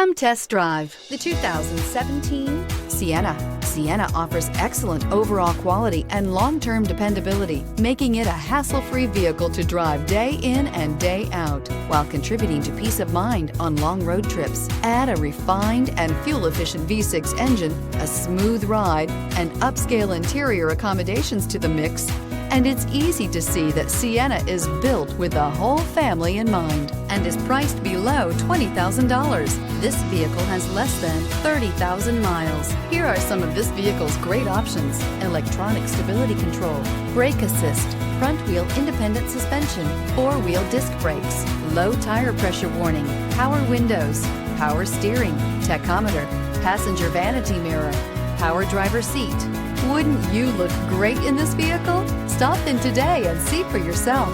Come test drive the 2017 Sienna. Sienna offers excellent overall quality and long-term dependability, making it a hassle-free vehicle to drive day in and day out, while contributing to peace of mind on long road trips. Add a refined and fuel-efficient V6 engine, a smooth ride, and upscale interior accommodations to the mix, and it's easy to see that Sienna is built with the whole family in mind and is priced below $20,000. This vehicle has less than 30,000 miles. Here are some of this vehicle's great options: electronic stability control, brake assist, front wheel independent suspension, four-wheel disc brakes, low tire pressure warning, power windows, power steering, tachometer, passenger vanity mirror, power driver seat. Wouldn't you look great in this vehicle? Stop in today and see for yourself.